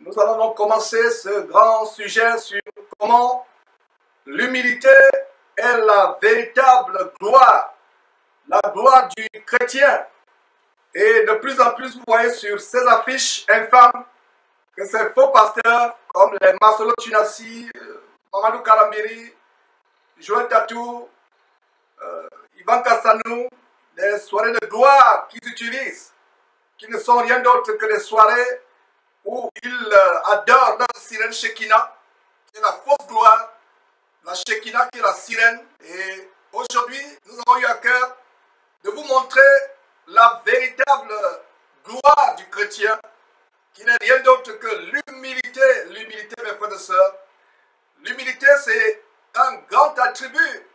Nous allons donc commencer ce grand sujet sur comment l'humilité est la véritable gloire, la gloire du chrétien. Et de plus en plus, vous voyez sur ces affiches infâmes que ces faux pasteurs comme les Marcelo Tunassi, Mamadou Kalambiri, Joël Tatou, Ivan Kassanou, les soirées de gloire qu'ils utilisent, qui ne sont rien d'autre que des soirées où ils adorent leur sirène Shekinah, qui est la fausse gloire, la Shekinah qui est la sirène. Et aujourd'hui, nous avons eu à cœur de vous montrer la véritable gloire du chrétien, qui n'est rien d'autre que l'humilité. L'humilité, mes frères et sœurs. L'humilité, c'est un grand attribut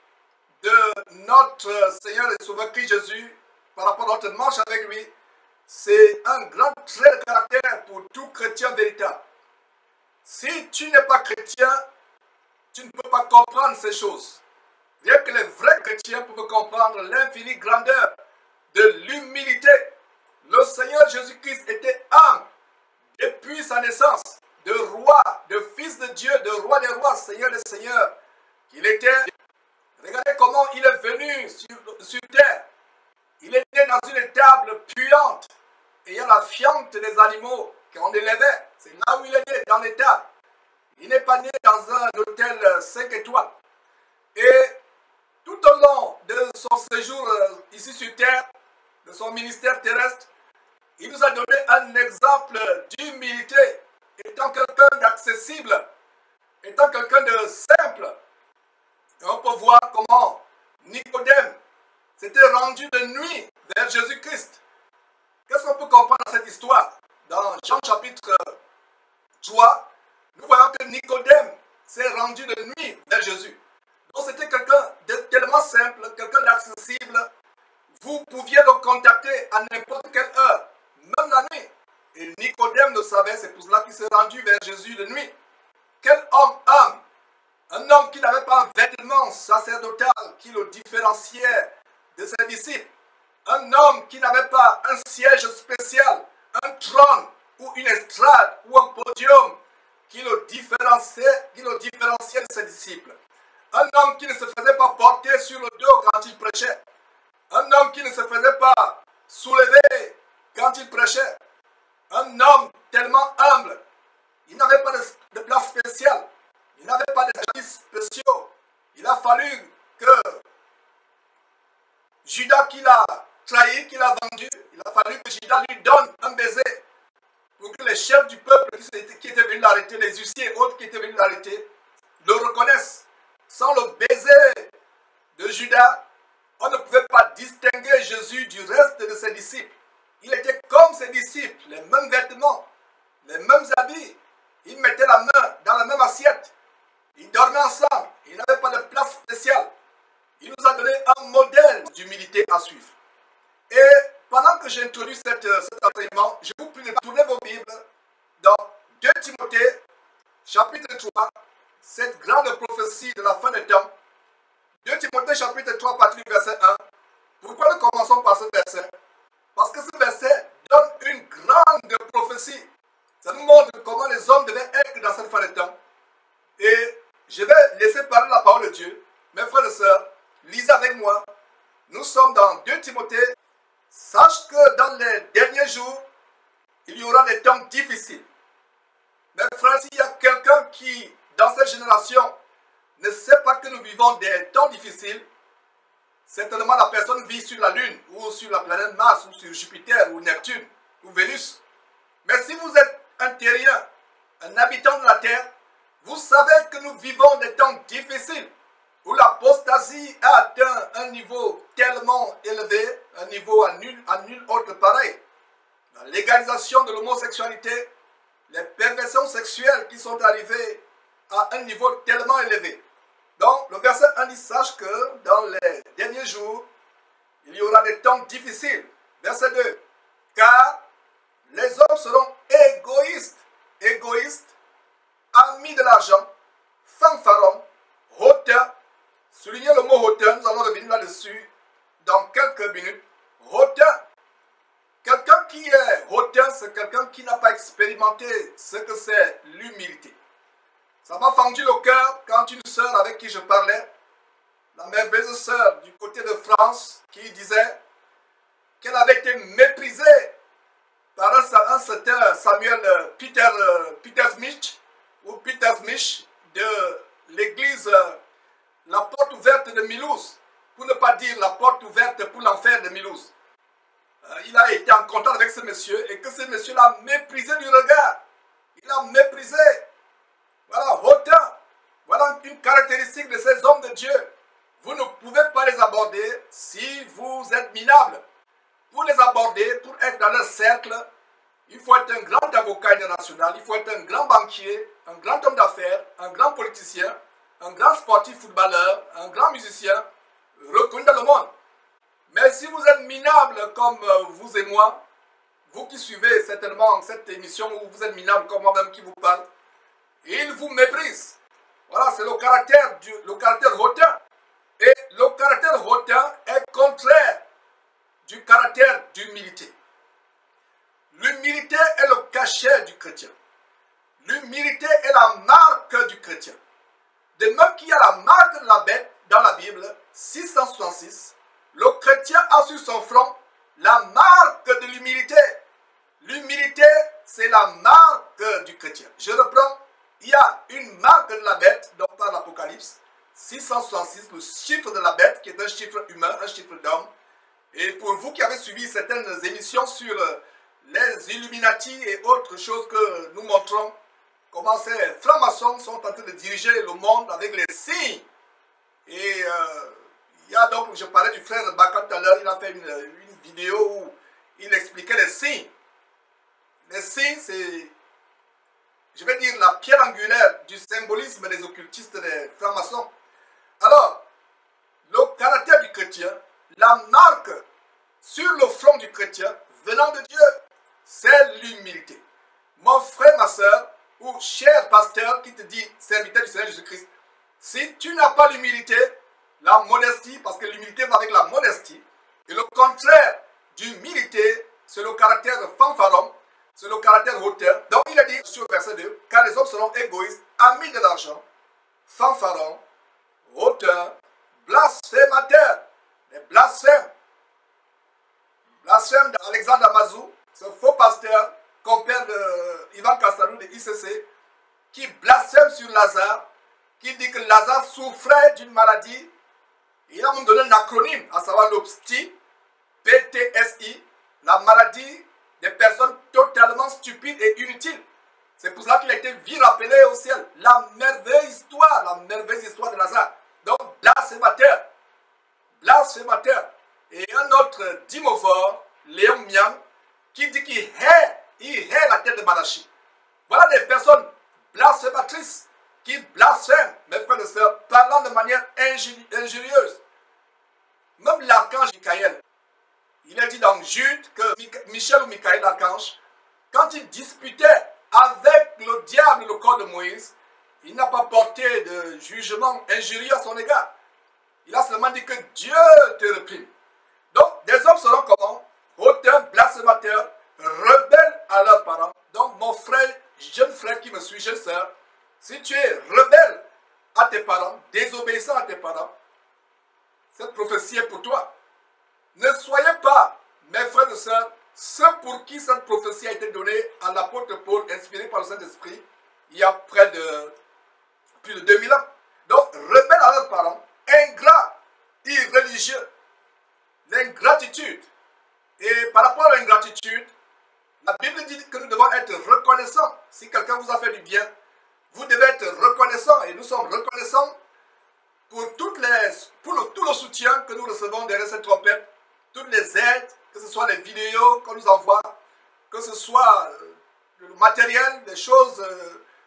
de notre Seigneur et Sauveur Christ Jésus par rapport à notre marche avec lui. C'est un grand trait de caractère pour tout chrétien véritable. Si tu n'es pas chrétien, tu ne peux pas comprendre ces choses. Rien que les vrais chrétiens peuvent comprendre l'infinie grandeur de l'humilité. Le Seigneur Jésus-Christ était humble depuis sa naissance, de roi, de fils de Dieu, de roi des rois, Seigneur des seigneurs. Il était, regardez comment il est venu sur terre. Il est né dans une étable puante, ayant la fiente des animaux qu'on élevait. C'est là où il est né, dans l'étable. Il n'est pas né dans un hôtel 5 étoiles. Et tout au long de son séjour ici sur terre, de son ministère terrestre, il nous a donné un exemple d'humilité, étant quelqu'un d'accessible, étant quelqu'un de simple. Et on peut voir comment Nicodème s'était rendu de nuit vers Jésus-Christ. Qu'est-ce qu'on peut comprendre dans cette histoire? Dans Jean chapitre 3, nous voyons que Nicodème s'est rendu de nuit vers Jésus. Donc c'était quelqu'un de tellement simple, quelqu'un d'accessible. Vous pouviez le contacter à n'importe quelle heure, même la nuit. Et Nicodème le savait, c'est pour cela qu'il s'est rendu vers Jésus de nuit. Quel homme humble! Un homme qui n'avait pas un vêtement sacerdotal qui le différenciait de ses disciples. Un homme qui n'avait pas un siège spécial, un trône ou une estrade ou un podium qui le différenciait de ses disciples. Un homme qui ne se faisait pas porter sur le dos quand il prêchait. Un homme qui ne se faisait pas soulever quand il prêchait. Un homme tellement humble. Il n'avait pas de place spéciale. Il n'avait pas de services spéciaux. Il a fallu que Judas qui l'a trahi, qui l'a vendu, il a fallu que Judas lui donne un baiser pour que les chefs du peuple qui étaient venus l'arrêter, les huissiers et autres qui étaient venus l'arrêter, le reconnaissent. Sans le baiser de Judas, on ne pouvait pas distinguer Jésus du reste de ses disciples. Il était comme ses disciples, les mêmes vêtements, les mêmes habits. Ils mettaient la main dans la même assiette. Ils dormaient ensemble. Il n'avait pas de place spéciale. Il nous a donné un modèle d'humilité à suivre. Et pendant que j'introduis cet enseignement, je vous prie de tourner vos Bibles dans 2 Timothée, chapitre 3, cette grande prophétie de la fin des temps. 2 Timothée, chapitre 3, à partir du verset 1. Pourquoi nous commençons par ce verset? Parce que ce verset donne une grande prophétie. Ça nous montre comment les hommes devaient être dans cette fin des temps. Et je vais laisser parler la parole de Dieu. Mes frères et sœurs, lisez avec moi. Nous sommes dans 2 Timothée. Sache que dans les derniers jours, il y aura des temps difficiles. Mes frères, s'il y a quelqu'un qui, dans cette génération, ne sait pas que nous vivons des temps difficiles, certainement la personne vit sur la Lune, ou sur la planète Mars, ou sur Jupiter, ou Neptune, ou Vénus. Mais si vous êtes un terrien, un habitant de la Terre, vous savez que nous vivons des temps difficiles, où l'apostasie a atteint un niveau tellement élevé, un niveau à nul autre pareil. La légalisation de l'homosexualité, les perversions sexuelles qui sont arrivées à un niveau tellement élevé. Donc, le verset 1 dit, sache que dans les derniers jours, il y aura des temps difficiles. Verset 2, car les hommes seront égoïstes, amis de l'argent, fanfarons, hautains. Soulignez le mot hautain, nous allons revenir là-dessus dans quelques minutes. Hautain. Quelqu'un qui est hautain, c'est quelqu'un qui n'a pas expérimenté ce que c'est l'humilité. Ça m'a fendu le cœur quand une sœur avec qui je parlais, la merveilleuse sœur du côté de France, qui disait qu'elle avait été méprisée par un certain Samuel Peter Smith, ou Peter Smith de l'église La Porte Ouverte de Mulhouse, pour ne pas dire la porte ouverte pour l'enfer de Mulhouse. Il a été en contact avec ce monsieur et que ce monsieur l'a méprisé du regard. Il l'a méprisé. Voilà, hautain. Voilà une caractéristique de ces hommes de Dieu. Vous ne pouvez pas les aborder si vous êtes minables. Pour les aborder, pour être dans leur cercle, il faut être un grand avocat international, il faut être un grand banquier, un grand homme d'affaires, un grand politicien, un grand sportif footballeur, un grand musicien, reconnu dans le monde. Mais si vous êtes minable comme vous et moi, vous qui suivez certainement cette émission où vous êtes minable comme moi-même qui vous parle, il vous méprise. Voilà, c'est le caractère hautain. Et le caractère hautain est contraire du caractère d'humilité. L'humilité est le cachet du chrétien. L'humilité est la marque du chrétien. De même qu'il y a la marque de la bête dans la Bible, 666, le chrétien a sur son front la marque de l'humilité. L'humilité, c'est la marque du chrétien. Je reprends, il y a une marque de la bête, donc par l'Apocalypse, 666, le chiffre de la bête, qui est un chiffre humain, un chiffre d'homme. Et pour vous qui avez suivi certaines émissions sur les Illuminati et autres choses que nous montrons, comment ces francs-maçons sont en train de diriger le monde avec les signes. Et il y a donc, je parlais du frère Baka tout à l'heure, il a fait une vidéo où il expliquait les signes. Les signes, c'est, je vais dire, la pierre angulaire du symbolisme des occultistes des francs-maçons. Alors, le caractère du chrétien, la marque sur le front du chrétien venant de Dieu, c'est l'humilité. Mon frère, ma soeur, ou cher pasteur qui te dit serviteur du Seigneur Jésus-Christ, si tu n'as pas l'humilité, la modestie, parce que l'humilité va avec la modestie, et le contraire d'humilité, c'est le caractère fanfaron, c'est le caractère hauteur. Donc il a dit sur le verset 2, car les hommes seront égoïstes, amis de l'argent, fanfarons, hauteurs, blasphémateurs, les blasphèmes. Blasphème d'Alexandre Amazou, ce faux pasteur, compère de Ivan Castalou de ICC, qui blasphème sur Lazare, qui dit que Lazare souffrait d'une maladie. Il a même donné un acronyme, à savoir l'OPSTI, PTSI, la maladie des personnes totalement stupides et inutiles. C'est pour cela qu'il a été vite rappelé au ciel. La merveilleuse histoire de Lazare. Donc, blasphémateur. Blasphémateur. Et un autre dimophore, Léon Miang, qui dit qu'il hait la tête de Malachi. Voilà des personnes blasphématrices qui blasphèment, mes frères et sœurs, parlant de manière injurieuse. Même l'archange Michael, il a dit dans Jude que Michel ou Michael, l'archange, quand il disputait avec le diable le corps de Moïse, il n'a pas porté de jugement injurieux à son égard. Il a seulement dit que Dieu te réprime. Donc, des hommes seront comment? Hautains, blasphémateurs, rebelles à leurs parents. Donc, mon frère, jeune frère qui me suit, jeune sœur, si tu es rebelle à tes parents, désobéissant à tes parents, cette prophétie est pour toi. Ne soyez pas, mes frères et sœurs, ceux pour qui cette prophétie a été donnée à l'apôtre Paul, inspiré par le Saint-Esprit, il y a près de plus de 2000 ans. Donc, rebelles à leurs parents, ingrats, irréligieux, l'ingratitude. Et par rapport à l'ingratitude, la Bible dit que nous devons être reconnaissants. Si quelqu'un vous a fait du bien, vous devez être reconnaissants. Et nous sommes reconnaissants pour tout le soutien que nous recevons derrière cette trompette, toutes les aides, que ce soit les vidéos qu'on nous envoie, que ce soit le matériel, des choses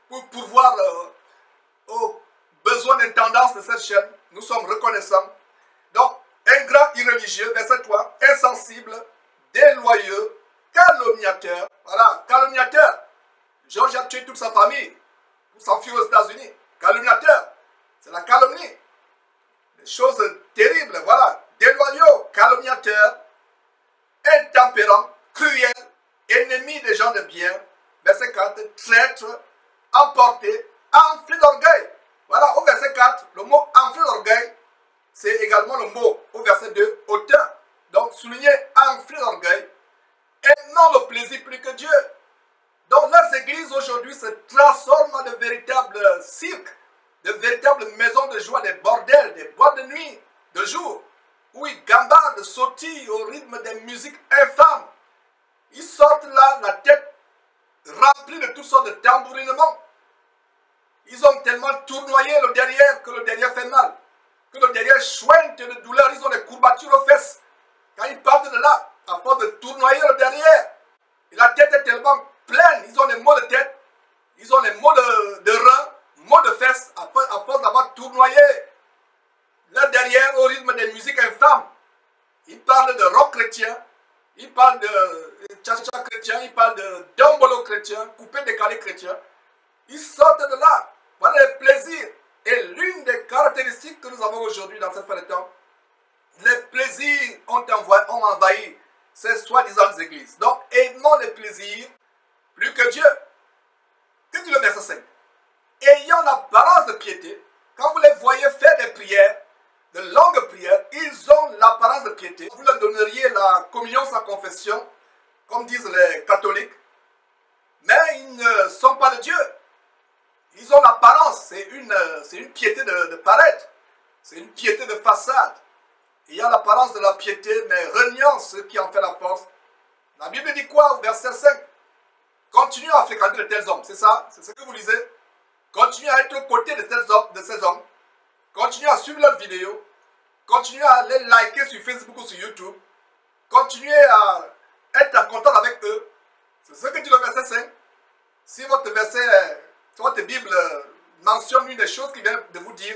pour pourvoir aux besoins d'intendance de cette chaîne. Nous sommes reconnaissants. Donc, ingrat, irréligieux, verset 3, insensible, déloyeux, calomniateur. Voilà, calomniateur. Georges a tué toute sa famille pour s'enfuir aux États-Unis. Calomniateur, c'est la calomnie. Des choses terribles, voilà. Déloyaux, calomniateur, intempérant, cruel, ennemis des gens de bien. Verset 4, traître, emporté, enflé d'orgueil. Voilà, au verset 4, le mot enflé d'orgueil, c'est également le mot au verset 2, hautain. Donc, souligner enflé d'orgueil, aimant le plaisir plus que Dieu. Donc, leurs églises aujourd'hui se transforment en de véritables cirques, de véritables maisons de joie, des bordels, des boîtes de nuit, de jour, où ils gambardent, sautillent au rythme des musiques infâmes. Ils sortent là, la tête remplie de toutes sortes de tambourinements. Ils ont tellement tournoyé le derrière que le derrière fait mal, que le derrière chouette de douleur. Ils ont des courbatures aux fesses. Quand ils partent de là, à force de tournoyer le derrière, et la tête est tellement pleine, ils ont des maux de tête, ils ont des maux de reins, maux de fesses, à force d'avoir tournoyé là derrière au rythme des musiques infâmes. Ils parlent de rock chrétien, ils parlent de cha-cha chrétien, ils parlent de dombolo chrétien, coupé décalé chrétien. Ils sortent de là. Voilà les plaisirs. Et l'une des caractéristiques que nous avons aujourd'hui dans cette fin de temps, les plaisirs ont envahi ces soi-disant églises. Donc, aimons les plaisirs plus que Dieu. Que dit le verset 5? Ayant l'apparence de piété, quand vous les voyez faire des prières, de longues prières, ils ont l'apparence de piété. Vous leur donneriez la communion sans confession, comme disent les catholiques, mais ils ne sont pas de Dieu. Ils ont l'apparence, c'est une piété de paraître, c'est une piété de façade. Il y a l'apparence de la piété, mais reniant ce qui en fait la force. La Bible dit quoi au verset 5? Continuez à fréquenter de tels hommes, c'est ça? C'est ce que vous lisez? Continuez à être aux côtés de ces hommes. Continuez à suivre leurs vidéos. Continuez à les liker sur Facebook ou sur YouTube. Continuez à être en contact avec eux. C'est ce que dit le verset 5. Si votre Bible mentionne l'une des choses qu'il vient de vous dire,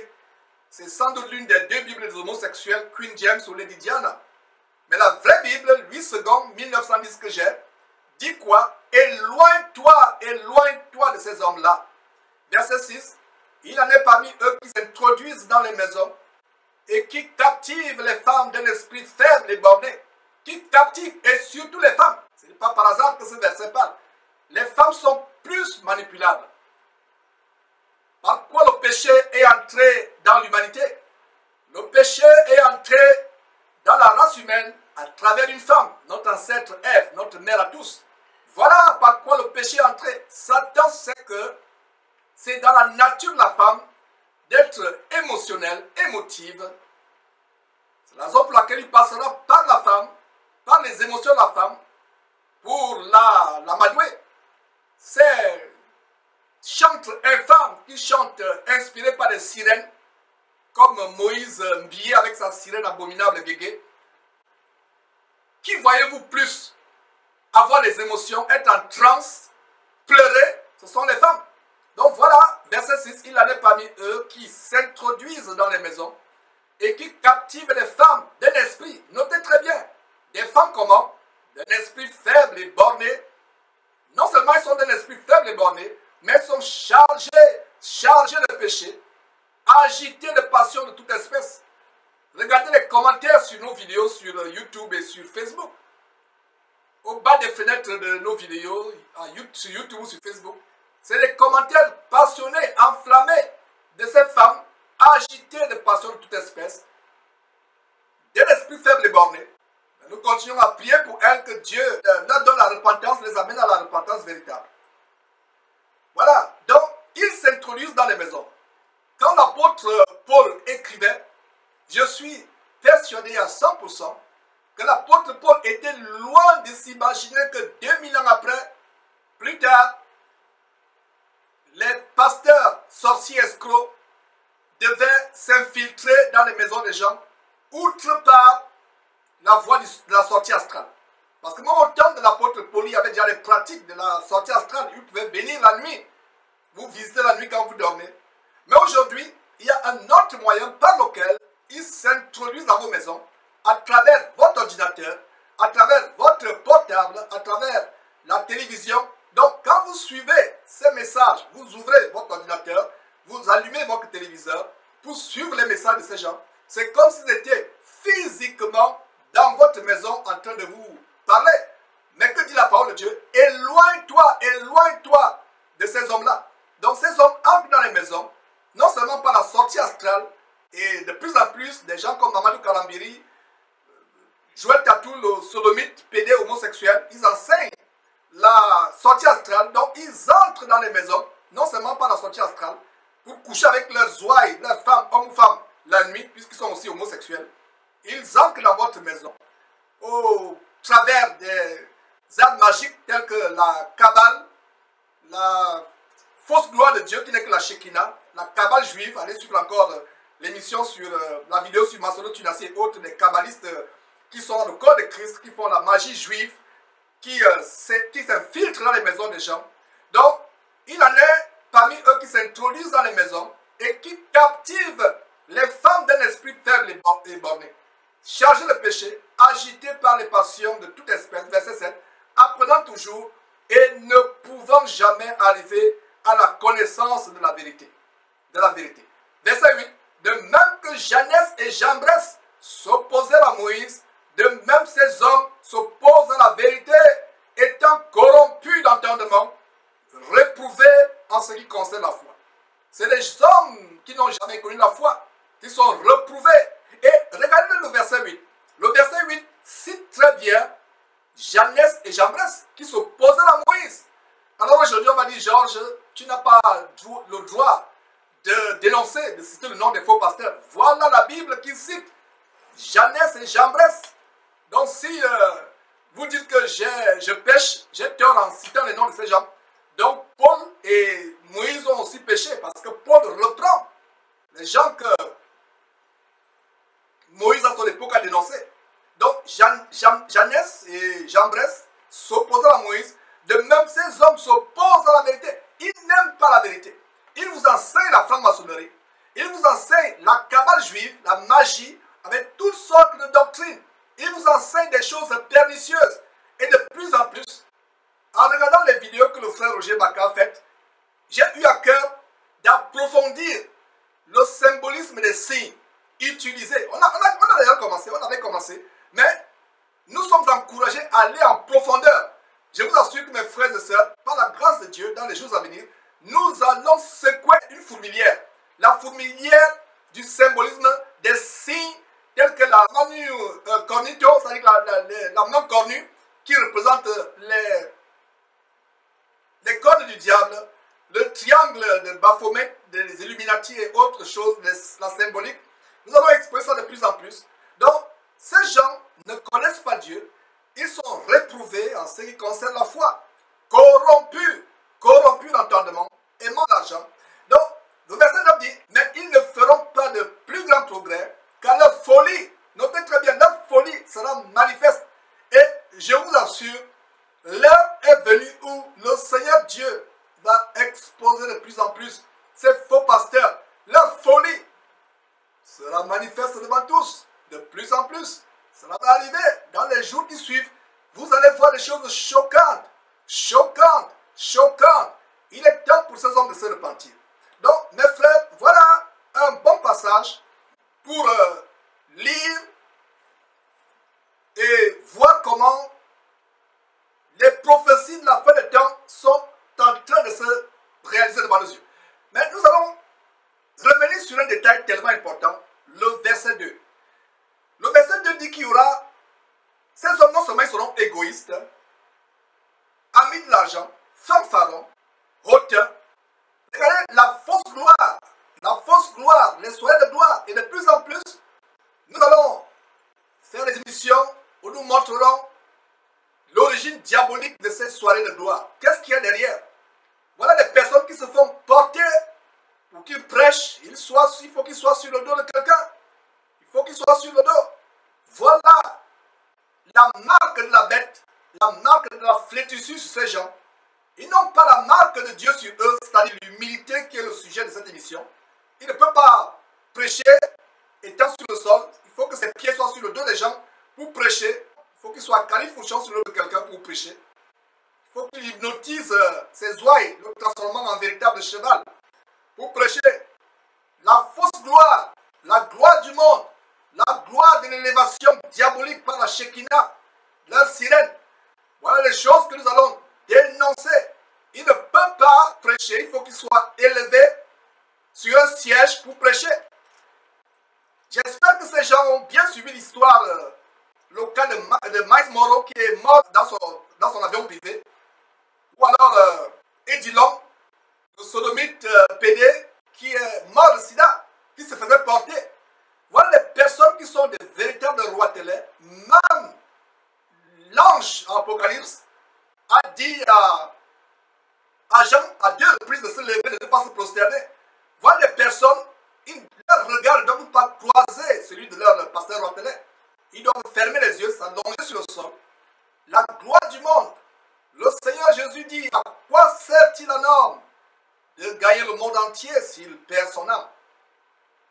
c'est sans doute l'une des deux Bibles des homosexuels, Queen James ou Lady Diana. Mais la vraie Bible, 8 secondes, 1910 que j'ai, dit quoi? Éloigne-toi, éloigne-toi de ces hommes-là. Verset 6, il en est parmi eux qui s'introduisent dans les maisons et qui captivent les femmes d'un esprit faible et borné. Qui captivent, et surtout les femmes. Ce n'est pas par hasard que ce verset parle. Les femmes sont plus manipulables. Par quoi le péché est entré dans l'humanité? Le péché est entré dans la race humaine à travers une femme, notre ancêtre Ève, notre mère à tous. Voilà par quoi le péché est entré. Satan sait que c'est dans la nature de la femme d'être émotionnelle, émotive. C'est la raison pour laquelle il passera par la femme, par les émotions de la femme, pour l'amadouer. C'est chantres infâmes qui chantent inspirés par des sirènes, comme Moïse Mbillé avec sa sirène abominable Guégué. Qui voyez-vous plus avoir des émotions, être en transe, pleurer? Ce sont les femmes. Donc voilà, verset 6, il en est parmi eux qui s'introduisent dans les maisons et qui captivent les femmes d'un esprit. Notez très bien, des femmes comment? D'un esprit faible et borné. Non seulement ils sont d'un esprit faible et borné, mais ils sont chargés de péché, agités de passions de toute espèce. Regardez les commentaires sur nos vidéos sur YouTube et sur Facebook. Au bas des fenêtres de nos vidéos, sur YouTube ou sur Facebook, c'est des commentaires passionnés, enflammés de ces femmes agitées de passions de toute espèce, d'un esprit faible et borné. Nous continuons à prier pour elles, que Dieu leur donne la repentance, les amène à la repentance véritable. Voilà, donc ils s'introduisent dans les maisons. Quand l'apôtre Paul écrivait, je suis persuadé à 100% que l'apôtre Paul était loin de s'imaginer que 2000 ans après, plus tard, les pasteurs sorciers escrocs devaient s'infiltrer dans les maisons des gens, outre par la voie de la sortie astrale. Parce que même au temps de l'apôtre Paul, il y avait déjà les pratiques de la sortie astrale. Ils pouvaient venir la nuit, vous visiter la nuit quand vous dormez. Mais aujourd'hui, il y a un autre moyen par lequel ils s'introduisent dans vos maisons, à travers votre ordinateur, à travers votre portable, à travers la télévision. Donc, quand vous suivez ces messages, vous ouvrez votre ordinateur, vous allumez votre téléviseur pour suivre les messages de ces gens. C'est comme s'ils étaient physiquement dans votre maison en train de vous parler. Mais que dit la parole parole de Dieu, éloigne-toi, éloigne-toi de ces hommes-là. Donc ces hommes entrent dans les maisons, non seulement par la sortie astrale, et de plus en plus, des gens comme Mamadou Kalambiri, Joël Tatou, le sodomite, pédé, homosexuel, ils enseignent la sortie astrale. Donc ils entrent dans les maisons, non seulement par la sortie astrale, pour coucher avec leurs ouailles, leurs femmes, hommes ou femmes, la nuit, puisqu'ils sont aussi homosexuels. Ils entrent dans votre maison au travers des arts magiques tels que la Kabbale, la fausse gloire de Dieu qui n'est que la Shekinah, la Kabbale juive. Allez suivre encore l'émission sur la vidéo sur Masono Tunasi et autres, des kabbalistes qui sont dans le corps de Christ, qui font la magie juive, qui s'infiltrent dans les maisons des gens. Donc, il en est parmi eux qui s'introduisent dans les maisons et qui captivent les femmes d'un esprit faible et borné, chargées de péché, agitées par les passions de toute espèce, verset 7, apprenant toujours et ne pouvant jamais arriver à la connaissance de la vérité. Verset 8, de même que Janès et Jambres s'opposèrent à Moïse, de même ces hommes s'opposent à la vérité, étant corrompus d'entendement, réprouvés en ce qui concerne la foi. C'est les hommes qui n'ont jamais connu la foi, qui sont reprouvés. Et regardez le verset 8. Le verset 8 cite très bien Janès et Jambres qui s'opposèrent à Moïse. Alors aujourd'hui on va dire, Georges, tu n'as pas le droit de dénoncer, de citer le nom des faux pasteurs. Voilà la Bible qui cite Janès et Jambres. Donc si vous dites que je pêche, j'ai tort en citant les noms de ces gens. Donc Paul et Moïse ont aussi péché parce que Paul reprend les gens que Moïse à son époque a dénoncés. Donc Janès et Jambres s'opposent à Moïse. De même, ces hommes s'opposent à la vérité. Ils n'aiment pas la vérité. Ils vous enseignent la franc-maçonnerie. Ils vous enseignent la Kabbale juive, la magie, avec toutes sortes de doctrines. Ils vous enseignent des choses pernicieuses. Et de plus en plus, en regardant les vidéos que le frère Roger Baka a faites, j'ai eu à cœur d'approfondir le symbolisme des signes utilisés. On avait commencé, mais nous sommes encouragés à aller en profondeur. Je vous assure que mes frères et sœurs, par la grâce de Dieu, dans les jours à venir, nous allons secouer une fourmilière. La fourmilière du symbolisme des signes tels que la manu cornito, c'est-à-dire la main cornue, qui représente les cornes du diable, le triangle de Baphomet, des Illuminati et autres choses, la symbolique. Nous allons explorer ça de plus en plus. Donc, ces gens ne connaissent pas Dieu. Ils sont réprouvés en ce qui concerne la foi, corrompus d'entendement, aimant l'argent. Donc, le verset 9 dit, mais ils ne feront pas de plus grand progrès, car leur folie, notez très bien, leur folie sera manifeste. Et je vous assure, l'heure est venue où le Seigneur Dieu va exposer de plus en plus ces faux pasteurs. Leur folie sera manifeste devant tous, de plus en plus. Cela va arriver dans les jours qui suivent. Vous allez voir des choses choquantes, choquantes, choquantes. Il est temps pour ces hommes de se repentir. Donc, mes frères, voilà un bon passage pour lire et voir comment les prophéties de la fin des temps sont en train de se réaliser devant nos yeux. Mais nous allons revenir sur un détail tellement important, le verset 2. Le verset 2 dit qu'il y aura, ces hommes non seulement seront égoïstes, amis de l'argent, fanfarons, hautains. Regardez la fausse gloire, les soirées de gloire. Et de plus en plus, nous allons faire des émissions où nous montrerons l'origine diabolique de ces soirées de gloire. Qu'est-ce qu'il y a derrière? Voilà des personnes qui se font porter pour qu'ils prêchent. Il faut qu'ils soient sur le dos de quelqu'un. Il faut qu'ils soient sur le dos. Voilà la marque de la bête, la marque de la flétrissure sur ces gens. Ils n'ont pas la marque de Dieu sur eux, c'est-à-dire l'humilité qui est le sujet de cette émission. Ils ne peuvent pas prêcher étant sur le sol. Il faut que ses pieds soient sur le dos des gens pour prêcher. Il faut qu'il soit califourchon sur le dos de quelqu'un pour prêcher. Il faut qu'il hypnotise ses ouailles, le transformant en véritable cheval pour prêcher. La fausse gloire, la gloire du monde, la gloire de l'élévation diabolique par la Shekinah, leur sirène. Voilà les choses que nous allons dénoncer. Il ne peut pas prêcher, il faut qu'il soit élevé sur un siège pour prêcher. J'espère que ces gens ont bien suivi l'histoire, le cas de Miles Monroe qui est mort dans son avion privé. Ou alors Eddie Long, le sodomite PD qui est mort de sida, qui se faisait porter. Voilà les personnes qui sont des véritables rois télé. Même l'ange en Apocalypse a dit à Jean à 2 reprises de se lever, de ne pas se prosterner. Voilà les personnes, leur regard ne doit pas croiser celui de leur pasteur roi télé. Ils doivent fermer les yeux, s'allonger sur le sol. La gloire du monde. Le Seigneur Jésus dit, à quoi sert-il un homme de gagner le monde entier s'il perd son âme?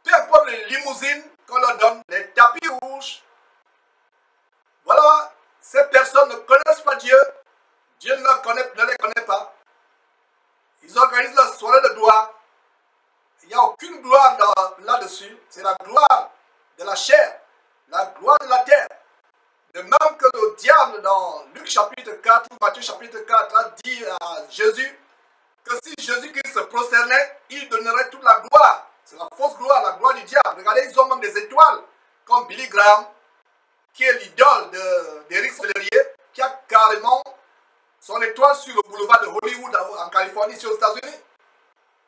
Peu importe les limousines qu'on leur donne, les tapis rouges. Voilà, ces personnes ne connaissent pas Dieu. Dieu ne les connaît pas. Ils organisent la soirée de gloire. Il n'y a aucune gloire là-dessus. C'est la gloire de la chair, la gloire de la terre. De même que le diable dans Luc chapitre 4 ou Matthieu chapitre 4 a dit à Jésus que si Jésus-Christ se prosternait, il donnerait toute la gloire. C'est la fausse gloire, la gloire du diable. Regardez, ils ont même des étoiles, comme Billy Graham, qui est l'idole d'Éric Sellerier, qui a carrément son étoile sur le boulevard de Hollywood en Californie, ici aux États-Unis.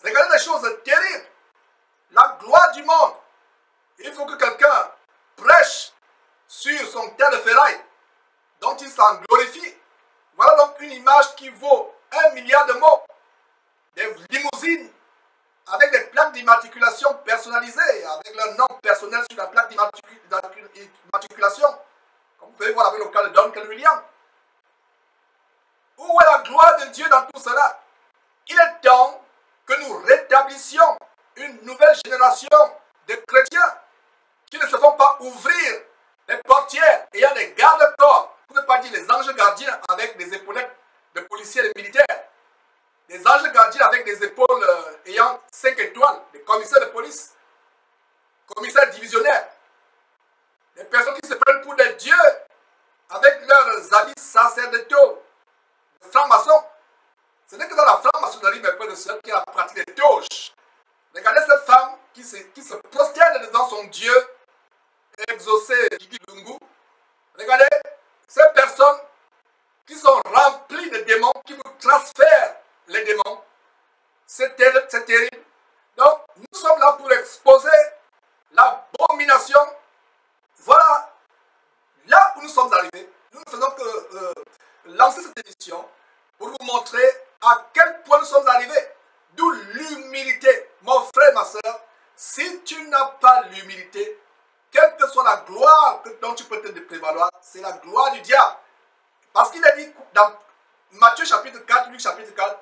Regardez les choses terribles. La gloire du monde. Il faut que quelqu'un prêche sur son terre de ferraille, dont il s'en glorifie. Voilà donc une image qui vaut 1 milliard de mots. Des limousines avec des plaques d'immatriculation personnalisées, avec leur nom personnel sur la plaque d'immatriculation. Comme vous pouvez voir avec le cas de Duncan Williams. Où est la gloire de Dieu dans tout cela? Il est temps que nous rétablissions une nouvelle génération de chrétiens qui ne se font pas ouvrir les portières ayant des gardes-corps, pour ne pas dire les anges gardiens avec des épaulettes de policiers et de militaires, des anges gardiens avec des épaules ayant 5 étoiles, des commissaires de police, commissaires divisionnaires, des personnes qui se prennent pour des dieux avec leurs habits sacerdotaux, des francs-maçons. Ce n'est que dans la franc-maçonnerie, mes frères et sœurs, qu'il y a la pratique des toges. Regardez cette femme qui se prosterne devant son Dieu exaucé, Gigi Lungu. Regardez ces personnes qui sont remplies de démons, qui vous transfèrent les démons. C'est terrible, c'est terrible. Donc, nous sommes là pour exposer l'abomination. Voilà là où nous sommes arrivés. Nous ne faisons que lancer cette émission pour vous montrer à quel point nous sommes arrivés. D'où l'humilité. Mon frère, ma soeur, si tu n'as pas l'humilité, quelle que soit la gloire dont tu peux te prévaloir, c'est la gloire du diable. Parce qu'il a dit dans Matthieu chapitre 4, Luc chapitre 4,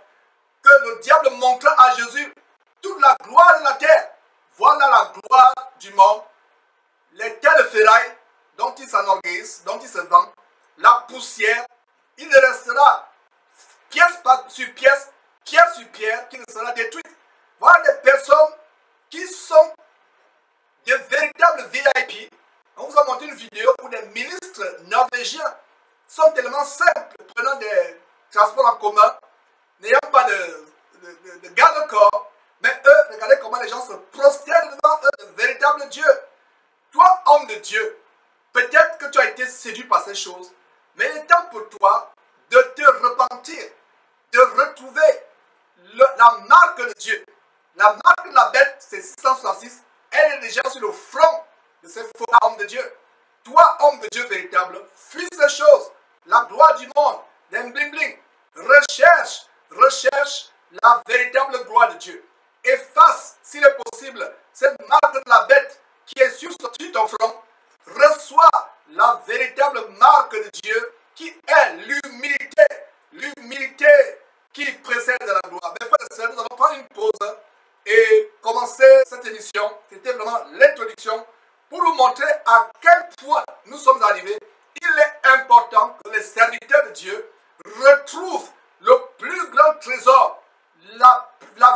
que le diable montra à Jésus toute la gloire de la terre. Voilà la gloire du monde. Les terres de ferraille dont il s'enorgueillissent, dont il se vend, la poussière, il ne restera pièce sur pièce, pierre sur pierre, qui ne sera détruite. Voilà des personnes qui sont des véritables VIP. On vous a montré une vidéo où des ministres norvégiens sont tellement simples, prenant des transports en commun, n'ayant pas de garde-corps, mais eux, regardez comment les gens se prosternent devant eux, de véritables dieux. Toi, homme de Dieu, peut-être que tu as été séduit par ces choses, mais il est temps pour toi de te repentir, de retrouver la marque de Dieu. La marque de la bête, c'est 666. Elle est déjà sur le front de ces faux hommes de Dieu. Toi, homme de Dieu véritable, fuis ces choses. La gloire du monde, les bling-bling. Recherche la véritable gloire de Dieu. Efface, s'il est possible, cette marque de la bête qui est sur ton front. Reçois la véritable marque de Dieu qui est l'humilité. L'humilité qui précède la gloire. Mes frères et sœurs, nous allons prendre une pause et commencer cette émission. C'était vraiment l'introduction pour vous montrer à quel point nous sommes arrivés. Il est important que les serviteurs de Dieu retrouvent le plus grand trésor, la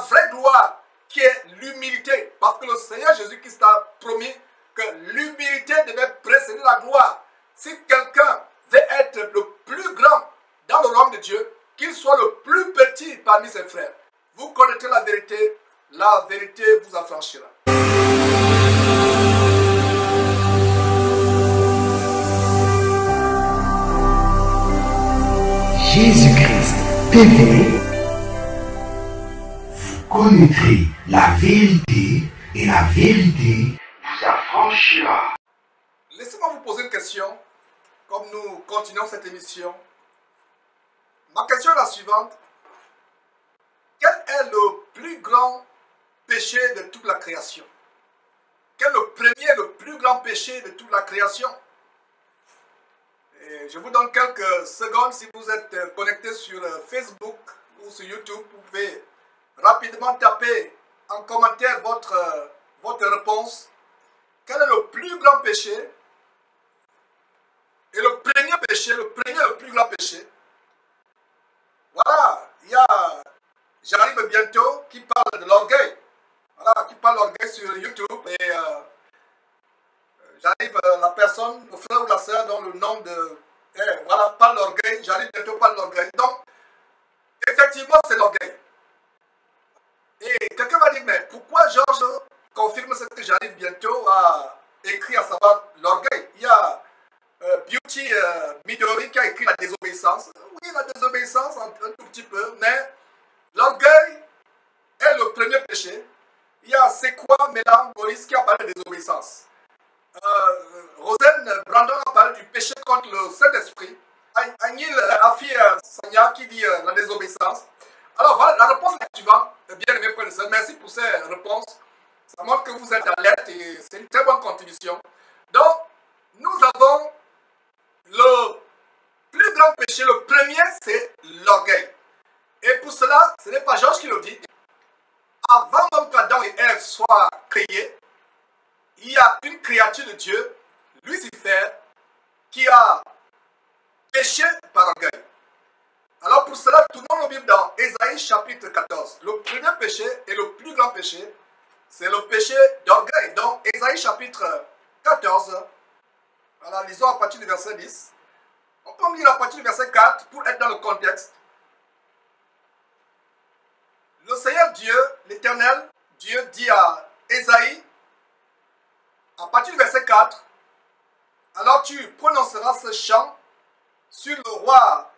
vraie gloire qui est l'humilité. Parce que le Seigneur Jésus-Christ a promis que l'humilité devait précéder la gloire. Si quelqu'un veut être le plus grand la vérité vous affranchira. Jésus-Christ TV, vous connaîtrez la vérité et la vérité vous affranchira. Laissez-moi vous poser une question, comme nous continuons cette émission. Ma question est la suivante. Quel est le plus grand péché de toute la création? Quel est le premier, le plus grand péché de toute la création? Et je vous donne quelques secondes. Si vous êtes connecté sur Facebook ou sur YouTube, vous pouvez rapidement taper en commentaire votre réponse. Quel est le plus grand péché? Et le premier péché, le plus grand péché. Voilà, il y a, j'arrive bientôt, qui parle de l'orgueil. Voilà, qui parle de l'orgueil sur YouTube. Et j'arrive, la personne, le frère ou la sœur, dont le nom de... voilà, parle de l'orgueil, j'arrive bientôt, parle de l'orgueil. Donc, effectivement, c'est l'orgueil. Et quelqu'un va dire, mais pourquoi Georges confirme ce que j'arrive bientôt à écrire, à savoir l'orgueil? Il y a Beauty Midori qui a écrit la désobéissance. Oui, la désobéissance, un tout petit peu, mais l'orgueil est le premier péché. Il y a C'est quoi Mélan Maurice qui a parlé de désobéissance. Rosen Brandon a parlé du péché contre le Saint-Esprit. Agnil Afi Sanya qui dit la désobéissance. Alors voilà, la réponse est la suivante. Bien aimé frères et sœurs, merci pour ces réponses. Ça montre que vous êtes alerte et c'est une très bonne contribution. Donc, nous avons le plus grand péché, le premier, c'est l'orgueil. Et pour cela, ce n'est pas Georges qui le dit. Avant même qu'Adam et Ève soient créés, il y a une créature de Dieu, Lucifer, qui a péché par orgueil. Alors pour cela, tournons nos Bibles dans Ésaïe chapitre 14. Le premier péché et le plus grand péché, c'est le péché d'orgueil. Donc Ésaïe chapitre 14, voilà, lisons à partir du verset 10. On peut lire à partir du verset 4 pour être dans le contexte. Le Seigneur Dieu, l'Éternel, Dieu dit à Ésaïe, à partir du verset 4, alors tu prononceras ce chant sur le roi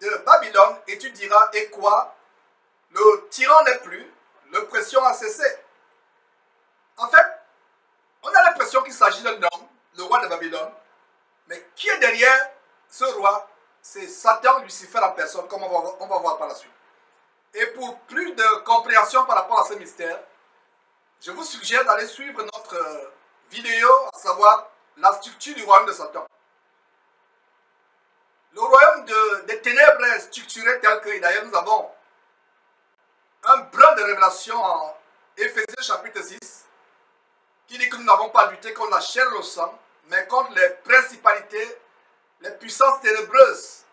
de Babylone et tu diras, et quoi? Le tyran n'est plus, l'oppression a cessé. En fait, on a l'impression qu'il s'agit d'un homme, le roi de Babylone, mais qui est derrière ce roi? C'est Satan, Lucifer en personne, comme on va voir par la suite. Et pour plus de compréhension par rapport à ce mystère, je vous suggère d'aller suivre notre vidéo, à savoir la structure du royaume de Satan. Le royaume des ténèbres est structuré tel que, d'ailleurs nous avons un brin de révélation en Éphésiens chapitre 6, qui dit que nous n'avons pas lutté contre la chair et le sang, mais contre les principalités, les puissances ténébreuses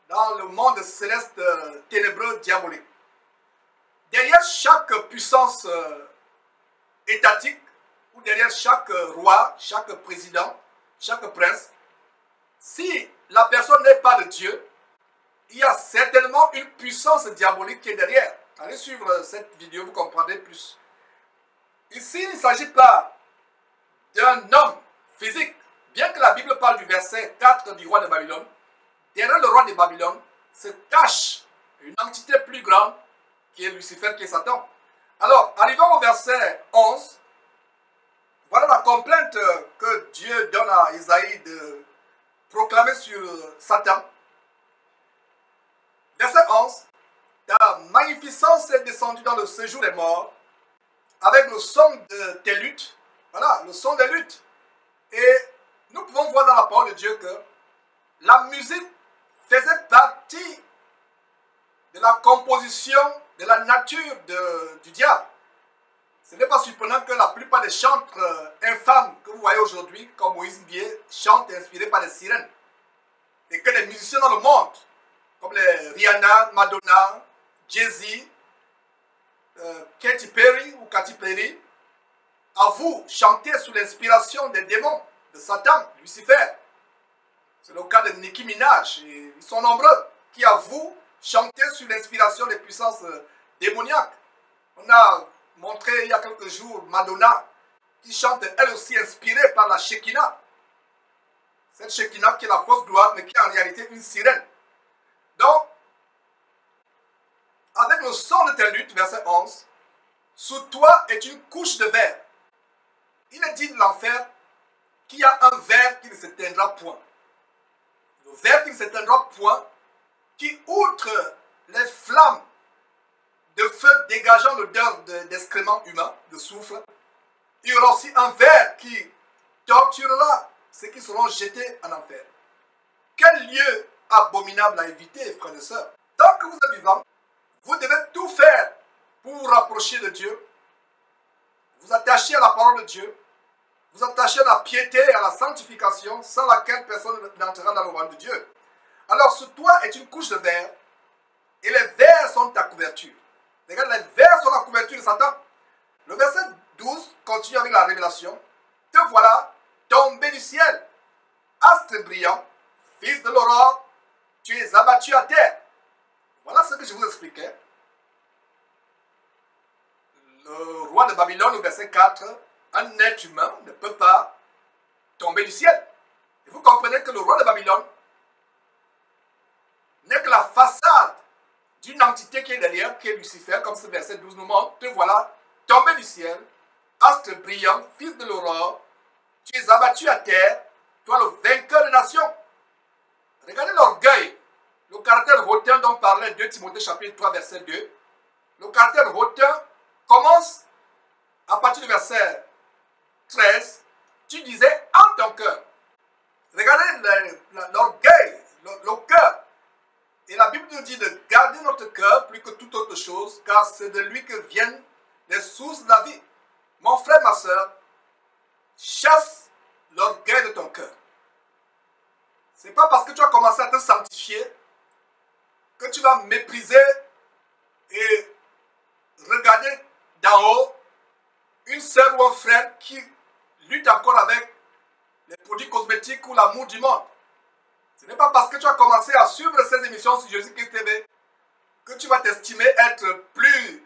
dans le monde céleste ténébreux diabolique. Derrière chaque puissance étatique, ou derrière chaque roi, chaque président, chaque prince, si la personne n'est pas de Dieu, il y a certainement une puissance diabolique qui est derrière. Allez suivre cette vidéo, vous comprendrez plus. Ici, il ne s'agit pas d'un homme physique. Bien que la Bible parle du verset 4 du roi de Babylone, derrière le roi de Babylone se cache une entité plus grande qui est Lucifer, qui est Satan. Alors, arrivons au verset 11. Voilà la complainte que Dieu donne à Isaïe de proclamer sur Satan. Verset 11. Ta magnificence est descendue dans le séjour des morts avec le son de tes luttes. Voilà, le son des luttes. Et nous pouvons voir dans la parole de Dieu que la musique faisait partie de la composition, de la nature du diable. Ce n'est pas surprenant que la plupart des chantres infâmes que vous voyez aujourd'hui, comme Moïse Bier, chantent inspirés par les sirènes. Et que les musiciens dans le monde, comme les Rihanna, Madonna, Jay-Z, Katy Perry ou Katy Perry, avouent chanter sous l'inspiration des démons, de Satan, Lucifer. C'est le cas de Nicki Minaj. Et ils sont nombreux qui avouent chanter sous l'inspiration des puissances démoniaques. On a montré il y a quelques jours Madonna qui chante elle aussi inspirée par la Shekinah. Cette Shekinah qui est la fausse gloire mais qui est en réalité une sirène. Donc, avec le son de tes luttes, verset 11, sous toi est une couche de verre. Il est dit de l'enfer qu'il y a un verre qui ne s'éteindra point. Le verre qui ne s'éteindra point, qui outre les flammes de feu dégageant l'odeur d'excréments humains, de soufre, il y aura aussi un verre qui torturera ceux qui seront jetés en enfer. Quel lieu abominable à éviter, frères et sœurs. Tant que vous êtes vivants, vous devez tout faire pour vous rapprocher de Dieu, vous attacher à la parole de Dieu, vous attacher à la piété et à la sanctification, sans laquelle personne n'entrera dans le royaume de Dieu. Alors, sur toi est une couche de verre, et les vers sont ta couverture. Regarde, les vers sont la couverture de Satan. Le verset 12 continue avec la révélation. Te voilà tombé du ciel, astre brillant, fils de l'aurore, tu es abattu à terre. Voilà ce que je vous expliquais. Le roi de Babylone, au verset 4, un être humain ne peut pas tomber du ciel. Et vous comprenez que le roi de Babylone n'est que la façade d'une entité qui est derrière, qui est Lucifer, comme ce verset 12 nous montre. Te voilà tombé du ciel, astre brillant, fils de l'aurore, tu es abattu à terre, toi le vainqueur des nations. Regardez l'orgueil, le caractère hautain dont parlait 2 Timothée chapitre 3 verset 2. Le caractère hautain commence à partir du verset 13. Tu disais en ton cœur. Regardez l'orgueil, le cœur. Et la Bible nous dit de garder notre cœur plus que toute autre chose, car c'est de lui que viennent les sources de la vie. Mon frère, ma soeur, chasse l'orgueil de ton cœur. Ce n'est pas parce que tu as commencé à te sanctifier que tu vas mépriser et regarder d'en haut une sœur ou un frère qui lutte encore avec les produits cosmétiques ou l'amour du monde. Ce n'est pas parce que tu as commencé à suivre ces émissions sur Jésus-Christ TV que tu vas t'estimer être plus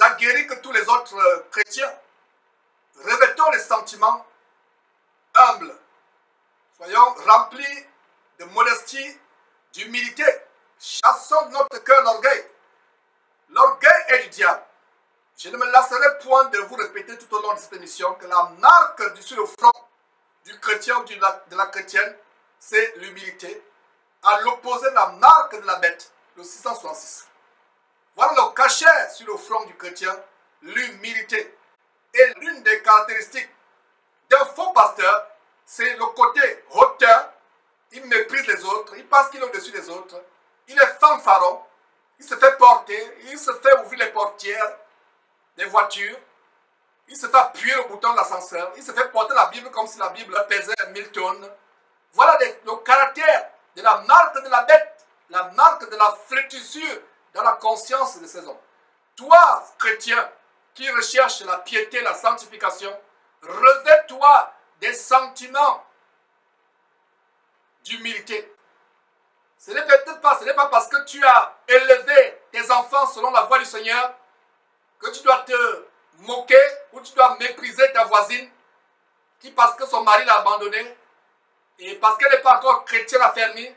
aguerri que tous les autres chrétiens. Revêtons les sentiments humbles. Soyons remplis de modestie, d'humilité. Chassons de notre cœur l'orgueil. L'orgueil est du diable. Je ne me lasserai point de vous répéter tout au long de cette émission que la marque sur le front du chrétien ou de la chrétienne, c'est l'humilité. À l'opposé de la marque de la bête, le 666. Voilà le cachet sur le front du chrétien, l'humilité. Et l'une des caractéristiques d'un faux pasteur, c'est le côté hautain. Il méprise les autres, il pense qu'il est au-dessus des autres. Il est fanfaron, il se fait porter, il se fait ouvrir les portières des voitures, il se fait appuyer le bouton de l'ascenseur, il se fait porter la Bible comme si la Bible pesait 1000 tonnes. Voilà le caractère de la marque de la bête, la marque de la flétrissure dans la conscience de ces hommes. Toi, chrétien, qui recherche la piété, la sanctification, revêt-toi des sentiments d'humilité. Ce n'est peut-être pas, ce n'est pas parce que tu as élevé tes enfants selon la voie du Seigneur que tu dois te moquer ou tu dois mépriser ta voisine qui, parce que son mari l'a abandonnée et parce qu'elle n'est pas encore chrétienne affermie,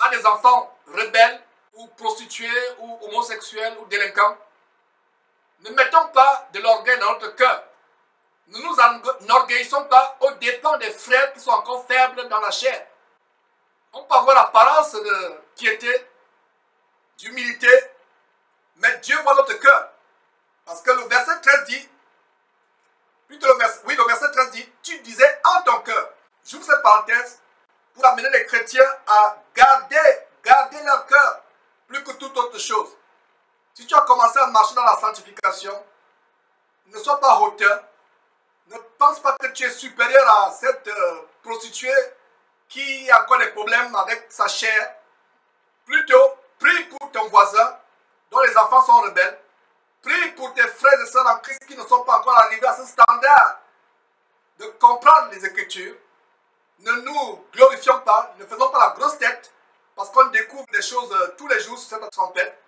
a des enfants rebelles ou prostituées ou homosexuels ou délinquants. Ne mettons pas de l'orgueil dans notre cœur. Ne nous enorgueillissons pas aux dépens des frères qui sont encore faibles dans la chair. On peut avoir l'apparence de piété, d'humilité, mais Dieu voit notre cœur. Parce que le verset 13 dit, le verset 13 dit, tu disais en ton cœur. J'ouvre cette parenthèse pour amener les chrétiens à garder leur cœur plus que toute autre chose. Si tu as commencé à marcher dans la sanctification, ne sois pas hautain. Ne pense pas que tu es supérieur à cette prostituée qui a encore des problèmes avec sa chair. Plutôt, prie pour ton voisin dont les enfants sont rebelles. Prie pour tes frères et sœurs en Christ qui ne sont pas encore arrivés à ce standard de comprendre les Écritures. Ne nous glorifions pas, ne faisons pas la grosse tête parce qu'on découvre des choses tous les jours sur cette trompette.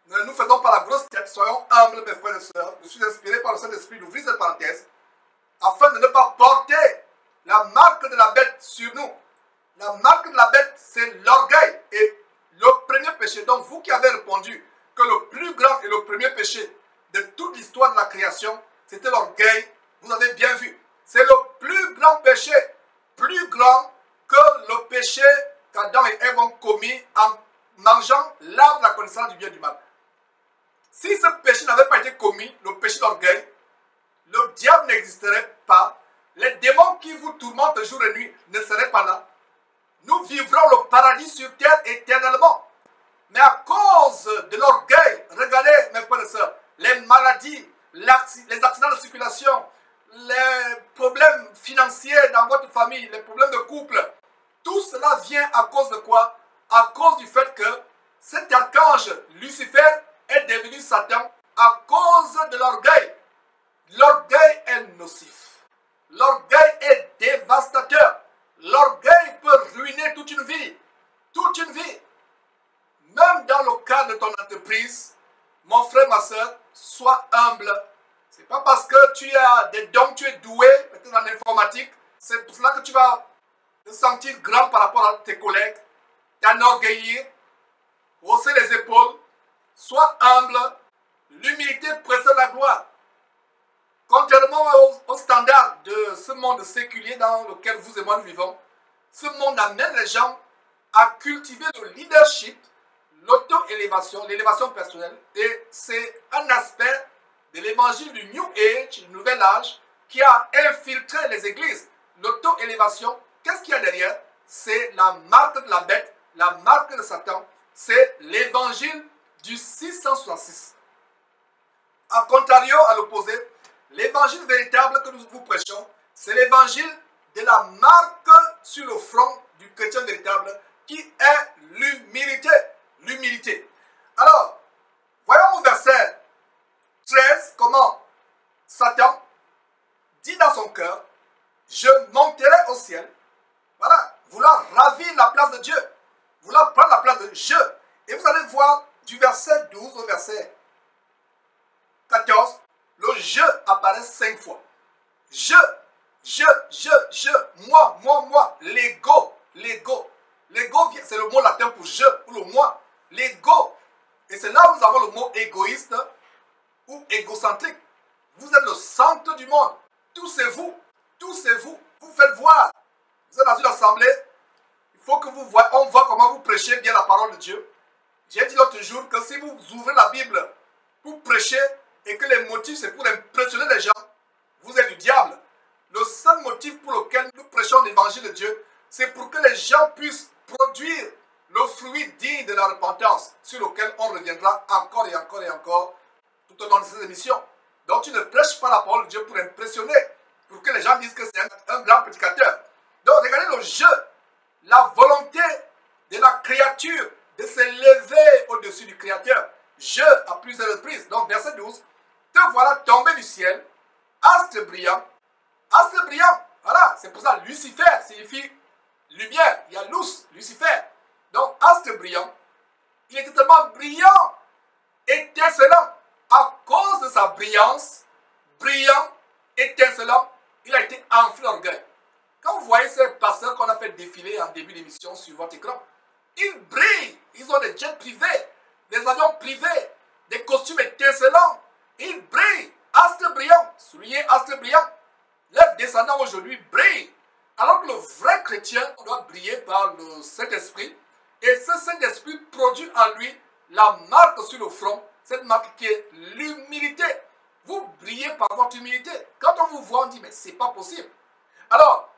Ne nous faisons pas la grosse tête, soyons humbles, mes frères et sœurs. Je suis inspiré par le Saint-Esprit d'ouvrir cette parenthèse afin de ne pas porter la marque de la bête sur nous. La marque de la bête, c'est l'orgueil. Et le premier péché, donc vous qui avez répondu que le plus grand et le premier péché de toute l'histoire de la création, c'était l'orgueil, vous avez bien vu. C'est le plus grand péché, plus grand que le péché qu'Adam et Ève ont commis en mangeant l'arbre de la connaissance du bien et du mal. Si ce péché n'avait pas été commis, le péché d'orgueil, le diable n'existerait pas. Les démons qui vous tourmentent jour et nuit ne seraient pas là. Nous vivrons le paradis sur terre éternellement. Mais à cause de l'orgueil, regardez mes frères et sœurs, les maladies, les accidents de circulation, les problèmes financiers dans votre famille, les problèmes de couple, tout cela vient à cause de quoi? À cause du fait que cet archange Lucifer est devenu Satan à cause de l'orgueil. L'orgueil est nocif. L'orgueil est dévastateur. L'orgueil peut ruiner toute une vie. Toute une vie. Même dans le cadre de ton entreprise, mon frère, ma soeur, sois humble. Ce n'est pas parce que tu as des dons, tu es doué, peut-être en informatique, c'est pour cela que tu vas te sentir grand par rapport à tes collègues, t'enorgueillir, hausser les épaules. Sois humble. L'humilité précède la gloire. Contrairement au standard de ce monde séculier dans lequel vous et moi nous vivons, ce monde amène les gens à cultiver le leadership, l'auto-élévation, l'élévation personnelle. Et c'est un aspect de l'évangile du New Age, du Nouvel Âge, qui a infiltré les églises. L'auto-élévation, qu'est-ce qu'il y a derrière? C'est la marque de la bête, la marque de Satan. C'est l'évangile du 666. A contrario, à l'opposé, l'évangile véritable que nous vous prêchons, c'est l'évangile de la marque sur le front du chrétien véritable qui est l'humilité. L'humilité. Alors, voyons au verset 13 comment Satan dit dans son cœur, je monterai au ciel. Voilà, vouloir ravir la place de Dieu, vouloir prendre la place de je. Et vous allez voir du verset 12 au verset 14, le je apparaît 5 fois. Je, moi, l'ego. L'ego, c'est le mot latin pour je, ou le moi. L'ego. Et c'est là où nous avons le mot égoïste ou égocentrique. Vous êtes le centre du monde. Tout c'est vous. Tout c'est vous. Vous faites voir. Vous êtes dans une assemblée. Il faut que vous voyez, on voit comment vous prêchez bien la parole de Dieu. J'ai dit l'autre jour que si vous ouvrez la Bible pour prêcher et que les motifs c'est pour impressionner les gens, vous êtes du diable. Le seul motif pour lequel nous prêchons l'évangile de Dieu, c'est pour que les gens puissent produire le fruit digne de la repentance, sur lequel on reviendra encore et encore et encore tout au long de ces émissions. Donc tu ne prêches pas la parole de Dieu pour impressionner, pour que les gens disent que c'est un grand prédicateur. Donc regardez le jeu, la volonté de la créature de se lever au-dessus du Créateur. Je à plusieurs reprises. Donc verset 12, te voilà tombé du ciel, astre brillant. Astre brillant, voilà, c'est pour ça Lucifer signifie lumière. Il y a Luz, Lucifer. Donc astre brillant, il était tellement brillant, étincelant. À cause de sa brillance, brillant, étincelant, il a été enflé d'orgueil. Quand vous voyez ces pasteurs qu'on a fait défiler en début d'émission sur votre écran, ils brillent, ils ont des jets privés, des avions privés, des costumes étincelants. Ils brillent, astre brillant, soulignez astre brillant. Leurs descendants aujourd'hui brillent. Alors que le vrai chrétien doit briller par le Saint-Esprit. Et ce Saint-Esprit produit en lui la marque sur le front, cette marque qui est l'humilité. Vous brillez par votre humilité. Quand on vous voit, on dit, mais c'est pas possible. Alors,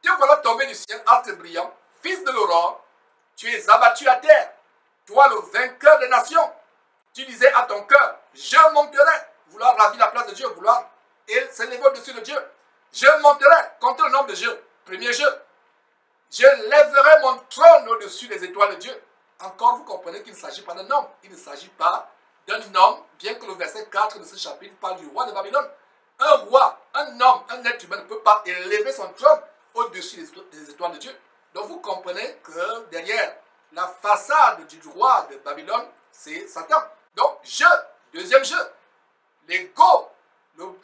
te voilà tombé du ciel, astre brillant, fils de l'aurore, tu es abattu à terre. Toi, le vainqueur des nations, tu disais à ton cœur, je monterai, vouloir ravir la place de Dieu, vouloir et s'élever au-dessus de Dieu. Je monterai, comptez le nombre de jeux. Premier jeu, je lèverai mon trône au-dessus des étoiles de Dieu. Encore, vous comprenez qu'il ne s'agit pas d'un homme. Il ne s'agit pas d'un homme, bien que le verset 4 de ce chapitre parle du roi de Babylone. Un roi, un homme, un être humain ne peut pas élever son trône au-dessus des étoiles de Dieu. Donc vous comprenez que derrière la façade du roi de Babylone, c'est Satan. Donc, deuxième jeu, l'ego,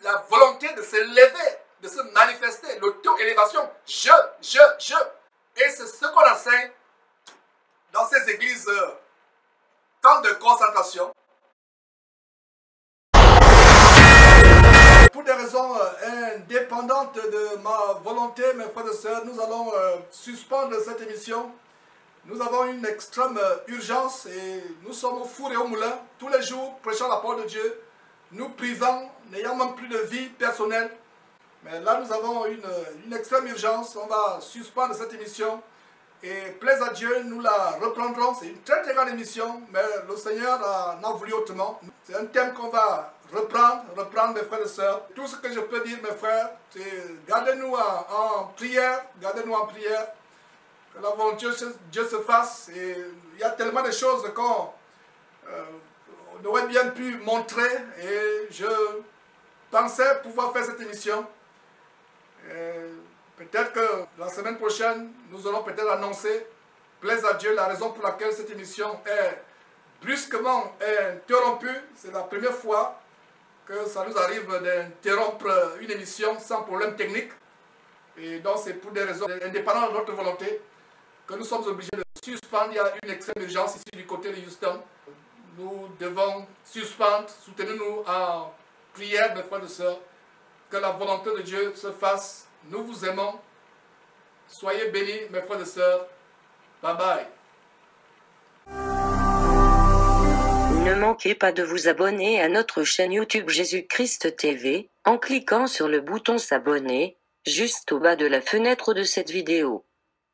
la volonté de se lever, de se manifester, l'auto-élévation, je. Et c'est ce qu'on enseigne dans ces églises, temps de concentration. Pour des raisons indépendantes de ma volonté, mes frères et sœurs, nous allons suspendre cette émission. Nous avons une extrême urgence et nous sommes au four et au moulin, tous les jours, prêchant la parole de Dieu, nous privant, n'ayant même plus de vie personnelle. Mais là, nous avons une extrême urgence. On va suspendre cette émission. Et plaise à Dieu, nous la reprendrons. C'est une très grande émission, mais le Seigneur en a voulu autrement. C'est un thème qu'on va reprendre mes frères et sœurs. Tout ce que je peux dire, mes frères, c'est gardez-nous en prière, que la volonté de Dieu se fasse. Et il y a tellement de choses qu'on aurait bien pu montrer. Et je pensais pouvoir faire cette émission. Peut-être que la semaine prochaine, nous allons peut-être annoncer, plaise à Dieu, la raison pour laquelle cette émission est brusquement interrompue. C'est la première fois que ça nous arrive d'interrompre une émission sans problème technique. Et donc c'est pour des raisons indépendantes de notre volonté que nous sommes obligés de suspendre. Il y a une extrême urgence ici du côté de Houston. Nous devons suspendre, soutenez-nous en prière, mes frères et sœurs, que la volonté de Dieu se fasse. Nous vous aimons. Soyez bénis, mes frères et sœurs. Bye bye. Ne manquez pas de vous abonner à notre chaîne YouTube Jésus-Christ TV, en cliquant sur le bouton s'abonner, juste au bas de la fenêtre de cette vidéo.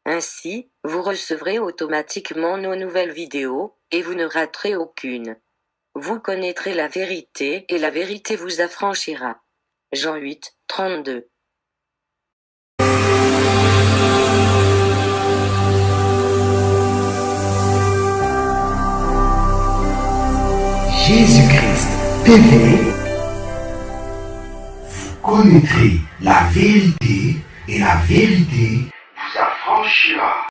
Ainsi, vous recevrez automatiquement nos nouvelles vidéos, et vous ne raterez aucune. Vous connaîtrez la vérité, et la vérité vous affranchira. Jean 8, 32. Jésus-Christ TV, vous connaîtrez la vérité et la vérité vous affranchira.